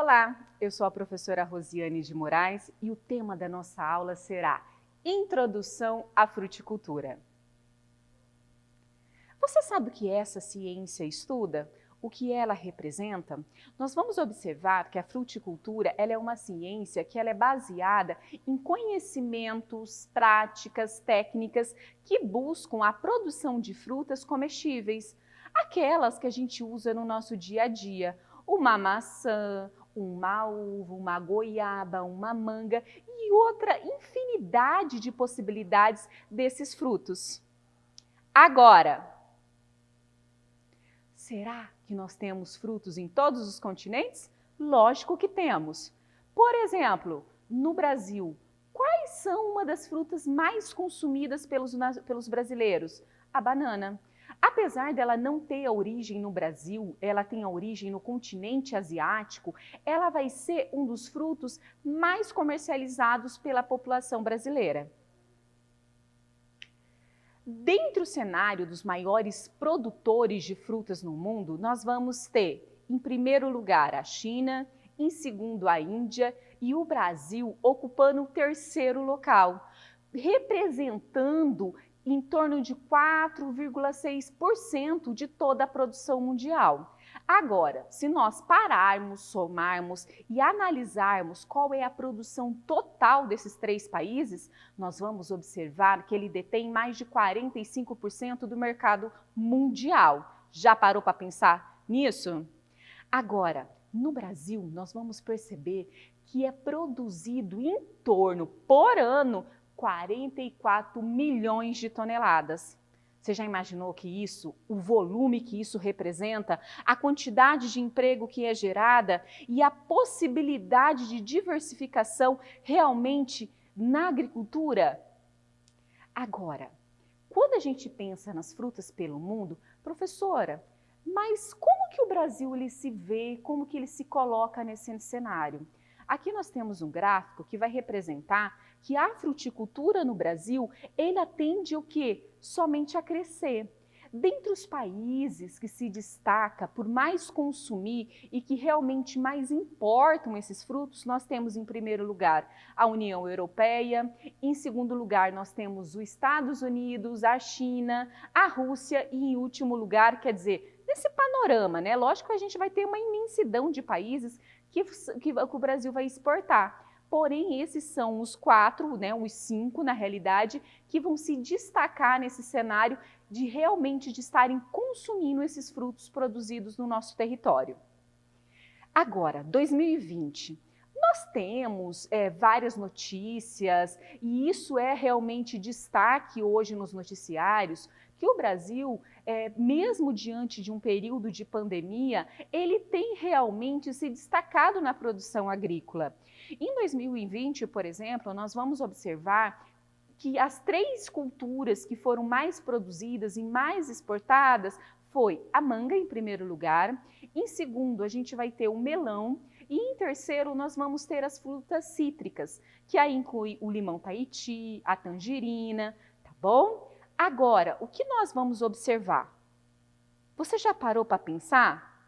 Olá, eu sou a professora Rosiane de Moraes e o tema da nossa aula será Introdução à Fruticultura. Você sabe o que essa ciência estuda? O que ela representa? Nós vamos observar que a fruticultura ela é uma ciência que ela é baseada em conhecimentos, práticas, técnicas que buscam a produção de frutas comestíveis, aquelas que a gente usa no nosso dia a dia, uma maçã, uma uva, uma goiaba, uma manga e outra infinidade de possibilidades desses frutos. Agora, será que nós temos frutos em todos os continentes? Lógico que temos. Por exemplo, no Brasil, quais são uma das frutas mais consumidas pelos brasileiros? A banana. Apesar dela não ter a origem no Brasil, ela tem a origem no continente asiático, ela vai ser um dos frutos mais comercializados pela população brasileira. Dentre o cenário dos maiores produtores de frutas no mundo, nós vamos ter, em primeiro lugar, a China, em segundo, a Índia e o Brasil ocupando o terceiro local, representando em torno de 4,6% de toda a produção mundial. Agora, se nós pararmos, somarmos e analisarmos qual é a produção total desses três países, nós vamos observar que ele detém mais de 45% do mercado mundial. Já parou para pensar nisso? Agora, no Brasil, nós vamos perceber que é produzido em torno, por ano, 44 milhões de toneladas. Você já imaginou que isso, o volume que isso representa, a quantidade de emprego que é gerada e a possibilidade de diversificação realmente na agricultura? Agora, quando a gente pensa nas frutas pelo mundo, professora, mas como que o Brasil ele se vê, como que ele se coloca nesse cenário? Aqui nós temos um gráfico que vai representar que a fruticultura no Brasil, ela tende o quê? Somente a crescer. Dentre os países que se destaca por mais consumir e que realmente mais importam esses frutos, nós temos em primeiro lugar a União Europeia, em segundo lugar nós temos os Estados Unidos, a China, a Rússia e em último lugar, quer dizer, nesse panorama, né? Lógico que a gente vai ter uma imensidão de países que o Brasil vai exportar. Porém, esses são os 4, né, os 5 na realidade, que vão se destacar nesse cenário de realmente de estarem consumindo esses frutos produzidos no nosso território. Agora, 2020. Nós temos várias notícias e isso é realmente destaque hoje nos noticiários, que o Brasil, mesmo diante de um período de pandemia, ele tem realmente se destacado na produção agrícola. Em 2020, por exemplo, nós vamos observar que as 3 culturas que foram mais produzidas e mais exportadas foi a manga em primeiro lugar, em segundo a gente vai ter o melão e em terceiro nós vamos ter as frutas cítricas, que aí inclui o limão Tahiti, a tangerina, tá bom? Agora, o que nós vamos observar? Você já parou para pensar?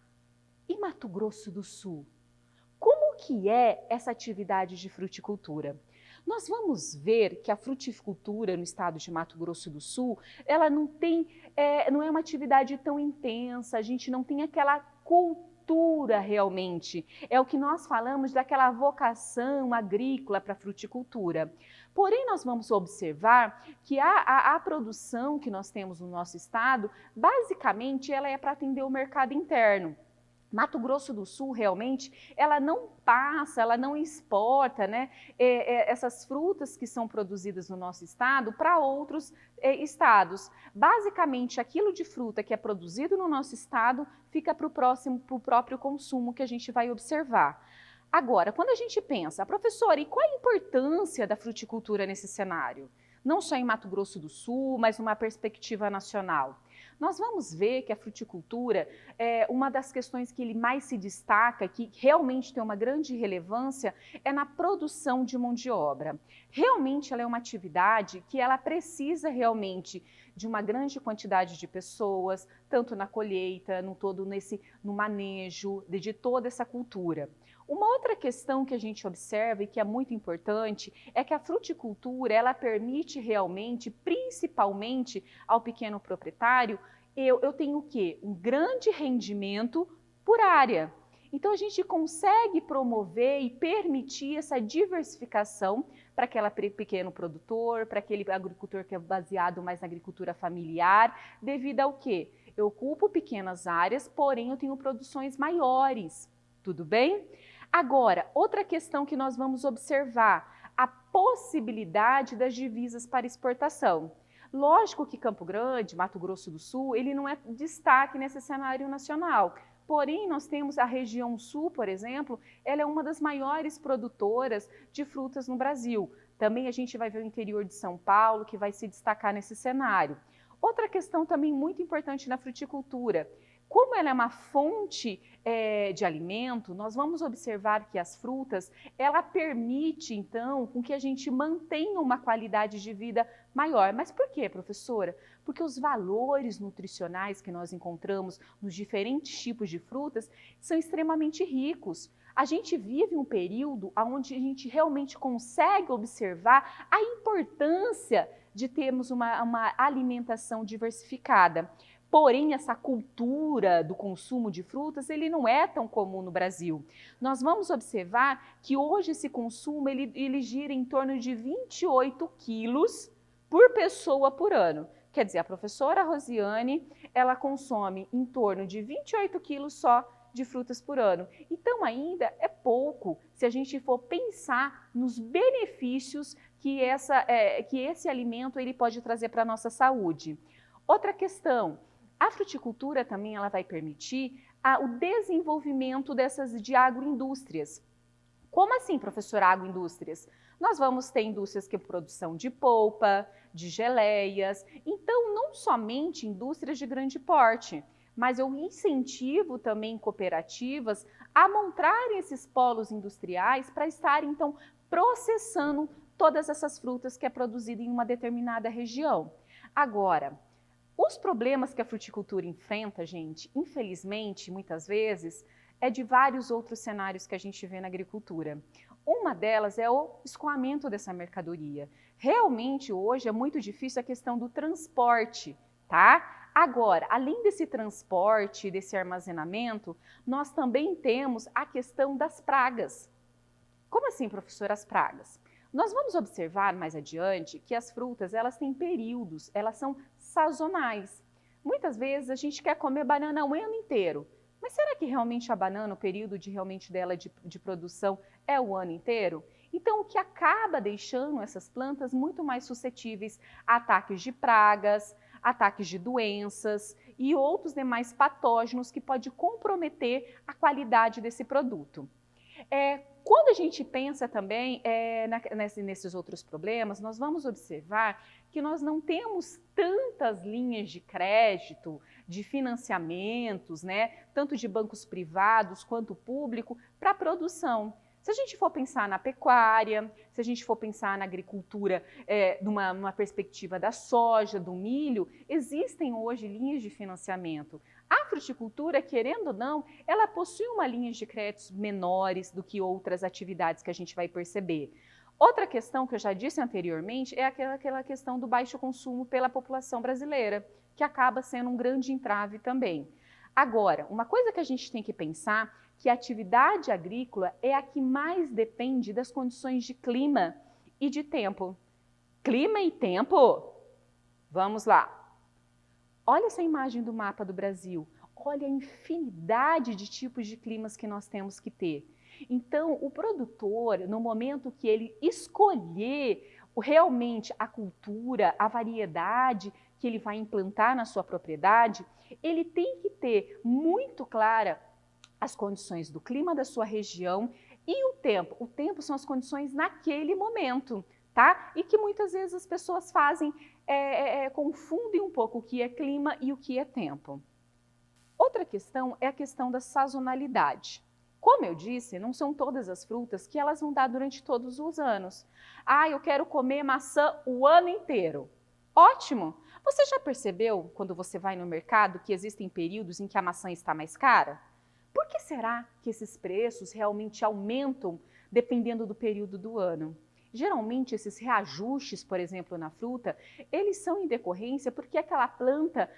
Em Mato Grosso do Sul, como que é essa atividade de fruticultura? Nós vamos ver que a fruticultura no estado de Mato Grosso do Sul, ela não é uma atividade tão intensa, a gente não tem aquela cultura realmente. É o que nós falamos daquela vocação agrícola para a fruticultura. Porém, nós vamos observar que a produção que nós temos no nosso estado, basicamente, ela é para atender o mercado interno. Mato Grosso do Sul, realmente, ela não passa, ela não exporta, né, essas frutas que são produzidas no nosso estado para outros estados. Basicamente, aquilo de fruta que é produzido no nosso estado fica para o próprio consumo que a gente vai observar. Agora, quando a gente pensa, professora, e qual a importância da fruticultura nesse cenário? Não só em Mato Grosso do Sul, mas numa perspectiva nacional. Nós vamos ver que a fruticultura, uma das questões que ele mais se destaca, que realmente tem uma grande relevância, é na produção de mão de obra. Realmente ela é uma atividade que ela precisa realmente de uma grande quantidade de pessoas, tanto na colheita, no manejo de toda essa cultura. Uma outra questão que a gente observa e que é muito importante é que a fruticultura, ela permite realmente, principalmente ao pequeno proprietário, eu tenho o quê? Um grande rendimento por área. Então a gente consegue promover e permitir essa diversificação para aquele pequeno produtor, para aquele agricultor que é baseado mais na agricultura familiar, devido ao quê? Eu ocupo pequenas áreas, porém eu tenho produções maiores, tudo bem? Agora, outra questão que nós vamos observar, a possibilidade das divisas para exportação. Lógico que Campo Grande, Mato Grosso do Sul, ele não é destaque nesse cenário nacional. Porém, nós temos a região sul, por exemplo, ela é uma das maiores produtoras de frutas no Brasil. Também a gente vai ver o interior de São Paulo, que vai se destacar nesse cenário. Outra questão também muito importante na fruticultura, como ela é uma fonte de alimento, nós vamos observar que as frutas, ela permite, então, com que a gente mantenha uma qualidade de vida maior. Mas por quê, professora? Porque os valores nutricionais que nós encontramos nos diferentes tipos de frutas são extremamente ricos. A gente vive um período onde a gente realmente consegue observar a importância de termos uma alimentação diversificada. Porém, essa cultura do consumo de frutas, ele não é tão comum no Brasil. Nós vamos observar que hoje esse consumo, ele gira em torno de 28 quilos por pessoa por ano. Quer dizer, a professora Rosiane, ela consome em torno de 28 quilos só de frutas por ano. Então, ainda é pouco se a gente for pensar nos benefícios que esse alimento ele pode trazer para a nossa saúde. Outra questão, a fruticultura também ela vai permitir o desenvolvimento de agroindústrias. Como assim, professora, agroindústrias? Nós vamos ter indústrias que produção de polpa, de geleias, então não somente indústrias de grande porte, mas eu incentivo também cooperativas a montarem esses polos industriais para estarem, então, processando todas essas frutas que é produzida em uma determinada região. Agora, os problemas que a fruticultura enfrenta, gente, infelizmente, muitas vezes, é de vários outros cenários que a gente vê na agricultura. Uma delas é o escoamento dessa mercadoria. Realmente, hoje, é muito difícil a questão do transporte, tá? Agora, além desse transporte, desse armazenamento, nós também temos a questão das pragas. Como assim, professora, as pragas? Nós vamos observar mais adiante que as frutas, elas têm períodos, elas são sazonais. Muitas vezes a gente quer comer banana o ano inteiro, mas será que realmente a banana, o período dela de produção é o ano inteiro? Então, o que acaba deixando essas plantas muito mais suscetíveis a ataques de pragas, ataques de doenças e outros demais patógenos que pode comprometer a qualidade desse produto. Quando a gente pensa também nesses outros problemas, nós vamos observar que nós não temos tantas linhas de crédito, de financiamentos, né, tanto de bancos privados quanto público, para a produção. Se a gente for pensar na pecuária, se a gente for pensar na agricultura numa perspectiva da soja, do milho, existem hoje linhas de financiamento. A fruticultura, querendo ou não, ela possui uma linha de créditos menores do que outras atividades que a gente vai perceber. Outra questão que eu já disse anteriormente é aquela questão do baixo consumo pela população brasileira, que acaba sendo um grande entrave também. Agora, uma coisa que a gente tem que pensar que a atividade agrícola é a que mais depende das condições de clima e de tempo. Clima e tempo? Vamos lá. Olha essa imagem do mapa do Brasil. Olha a infinidade de tipos de climas que nós temos que ter. Então, o produtor, no momento que ele escolher realmente a cultura, a variedade que ele vai implantar na sua propriedade, ele tem que ter muito clara as condições do clima da sua região e o tempo. O tempo são as condições naquele momento, tá? E que muitas vezes as pessoas confundem um pouco o que é clima e o que é tempo. Outra questão é a questão da sazonalidade. Como eu disse, não são todas as frutas que elas vão dar durante todos os anos. Ah, eu quero comer maçã o ano inteiro. Ótimo! Você já percebeu, quando você vai no mercado, que existem períodos em que a maçã está mais cara? Por que será que esses preços realmente aumentam dependendo do período do ano? Geralmente, esses reajustes, por exemplo, na fruta, eles são em decorrência porque aquela planta,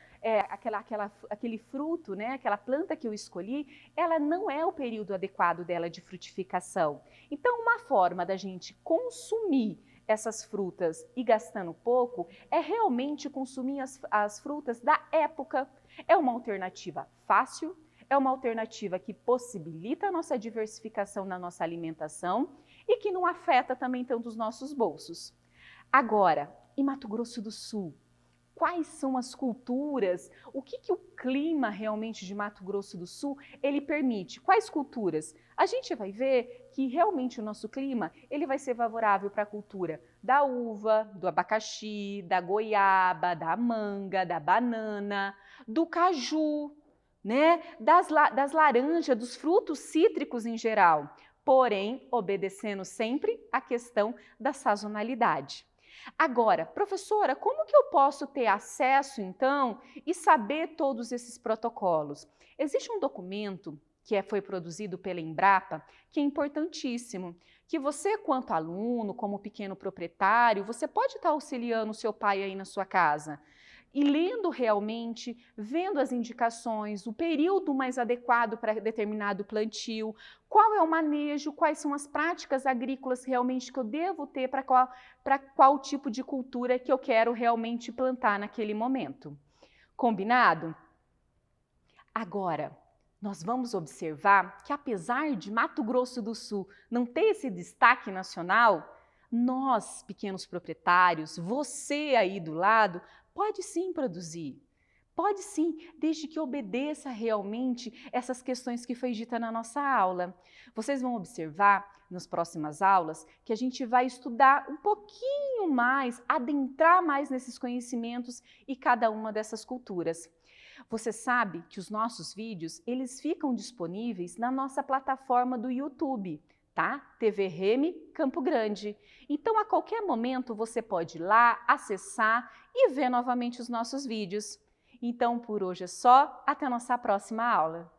aquele fruto, né, aquela planta que eu escolhi, ela não é o período adequado dela de frutificação. Então, uma forma da gente consumir essas frutas e gastando pouco é realmente consumir as frutas da época. É uma alternativa fácil, é uma alternativa que possibilita a nossa diversificação na nossa alimentação e que não afeta também tanto os nossos bolsos. Agora, em Mato Grosso do Sul, quais são as culturas? O que o clima realmente de Mato Grosso do Sul ele permite? Quais culturas? A gente vai ver que realmente o nosso clima ele vai ser favorável para a cultura da uva, do abacaxi, da goiaba, da manga, da banana, do caju, né? Das laranjas, dos frutos cítricos em geral, porém obedecendo sempre a questão da sazonalidade. Agora, professora, como que eu posso ter acesso, então, e saber todos esses protocolos? Existe um documento que foi produzido pela Embrapa, que é importantíssimo, que você, quanto aluno, como pequeno proprietário, você pode estar auxiliando o seu pai aí na sua casa. E lendo realmente, vendo as indicações, o período mais adequado para determinado plantio, qual é o manejo, quais são as práticas agrícolas realmente que eu devo ter para qual tipo de cultura que eu quero realmente plantar naquele momento. Combinado? Agora, nós vamos observar que apesar de Mato Grosso do Sul não ter esse destaque nacional, nós, pequenos proprietários, você aí do lado, pode sim produzir. Pode sim, desde que obedeça realmente essas questões que foi dita na nossa aula. Vocês vão observar nas próximas aulas que a gente vai estudar um pouquinho mais, adentrar mais nesses conhecimentos e cada uma dessas culturas. Você sabe que os nossos vídeos, eles ficam disponíveis na nossa plataforma do YouTube, tá? TV Remy Campo Grande. Então, a qualquer momento, você pode ir lá, acessar e ver novamente os nossos vídeos. Então, por hoje é só. Até a nossa próxima aula.